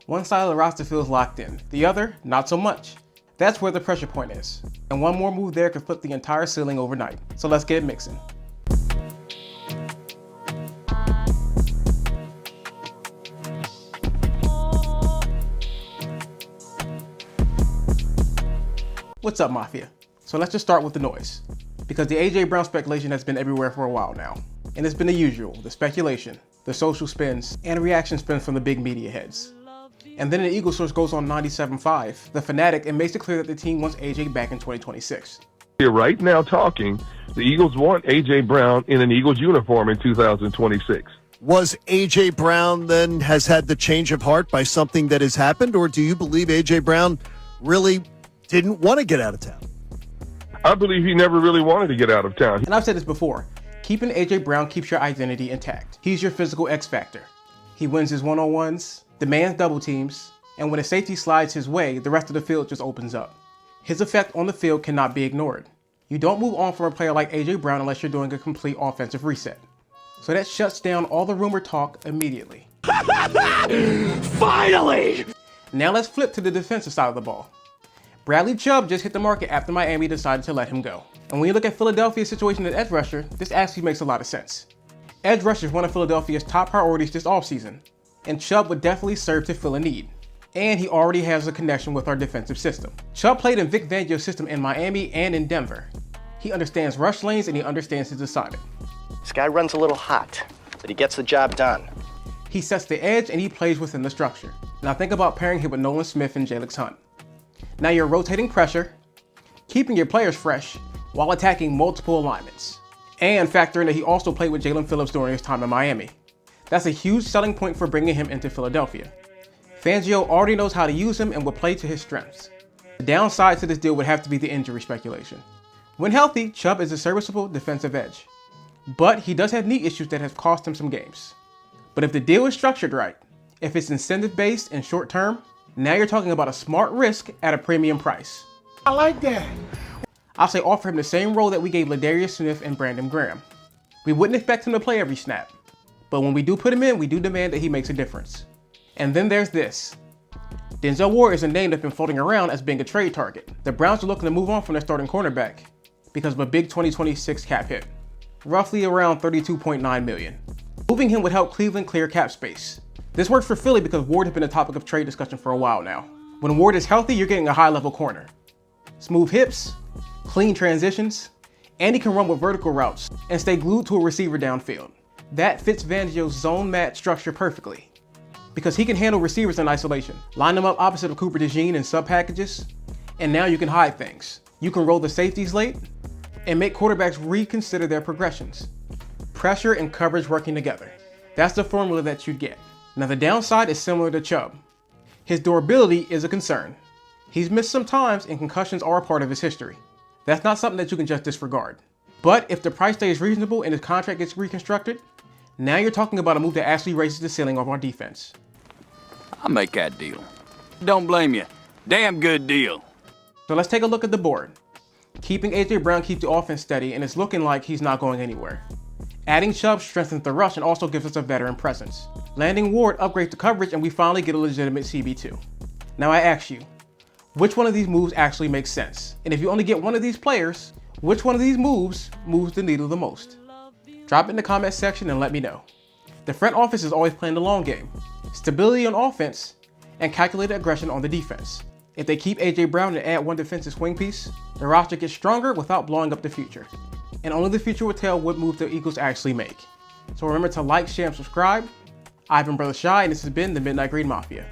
One side of the roster feels locked in, the other, not so much. That's where the pressure point is. And one more move there could flip the entire ceiling overnight. So let's get it mixing. What's up, Mafia? So let's just start with the noise. Because the AJ Brown speculation has been everywhere for a while now. And it's been the usual, the speculation, the social spins, and reaction spins from the big media heads. And then an Eagle source goes on 97.5, The Fanatic, and makes it clear that the team wants AJ back in 2026. Here right now talking, the Eagles want AJ Brown in an Eagles uniform in 2026. Was AJ Brown then has had the change of heart by something that has happened, or do you believe AJ Brown really didn't want to get out of town? I believe he never really wanted to get out of town. And I've said this before, keeping AJ Brown keeps your identity intact. He's your physical X factor. He wins his one-on-ones, demands double teams, and when a safety slides his way, the rest of the field just opens up. His effect on the field cannot be ignored. You don't move on from a player like AJ Brown unless you're doing a complete offensive reset. So that shuts down all the rumor talk immediately. Finally! Now let's flip to the defensive side of the ball. Bradley Chubb just hit the market after Miami decided to let him go. And when you look at Philadelphia's situation at edge rusher, this actually makes a lot of sense. Edge rusher is one of Philadelphia's top priorities this offseason, and Chubb would definitely serve to fill a need. And he already has a connection with our defensive system. Chubb played in Vic Fangio's system in Miami and in Denver. He understands rush lanes and he understands his assignment. This guy runs a little hot, but he gets the job done. He sets the edge and he plays within the structure. Now think about pairing him with Nolan Smith and Jalen Hunt. Now you're rotating pressure, keeping your players fresh, while attacking multiple alignments. And factor in that he also played with Jalen Phillips during his time in Miami. That's a huge selling point for bringing him into Philadelphia. Fangio already knows how to use him and will play to his strengths. The downside to this deal would have to be the injury speculation. When healthy, Chubb is a serviceable defensive edge. But he does have knee issues that have cost him some games. But if the deal is structured right, if it's incentive-based and short-term, now you're talking about a smart risk at a premium price. I like that. I'll say offer him the same role that we gave Ladarius Smith and Brandon Graham. We wouldn't expect him to play every snap, but when we do put him in, we do demand that he makes a difference. And then there's this. Denzel Ward is a name that's been floating around as being a trade target. The Browns are looking to move on from their starting cornerback because of a big 2026 cap hit, roughly around $32.9 million. Moving him would help Cleveland clear cap space. This works for Philly because Ward has been a topic of trade discussion for a while now. When Ward is healthy, you're getting a high-level corner. Smooth hips, clean transitions, and he can run with vertical routes and stay glued to a receiver downfield. That fits Fangio's zone match structure perfectly because he can handle receivers in isolation. Line them up opposite of Cooper DeJean in sub packages, and now you can hide things. You can roll the safeties late and make quarterbacks reconsider their progressions. Pressure and coverage working together. That's the formula that you'd get. Now the downside is similar to Chubb. His durability is a concern. He's missed some times and concussions are a part of his history. That's not something that you can just disregard. But if the price stays reasonable and his contract gets reconstructed, now you're talking about a move that actually raises the ceiling of our defense. I'll make that deal. Don't blame you. Damn good deal. So let's take a look at the board. Keeping AJ Brown keeps the offense steady and it's looking like he's not going anywhere. Adding Chubb strengthens the rush and also gives us a veteran presence. Landing Ward upgrades the coverage and we finally get a legitimate CB2. Now I ask you, which one of these moves actually makes sense? And if you only get one of these players, which one of these moves moves the needle the most? Drop it in the comment section and let me know. The front office is always playing the long game. Stability on offense and calculated aggression on the defense. If they keep AJ Brown and add one defensive swing piece, the roster gets stronger without blowing up the future. And only the future will tell what move the Eagles actually make. So remember to like, share, and subscribe. I've been Brother Shy, and this has been the Midnight Green Mafia.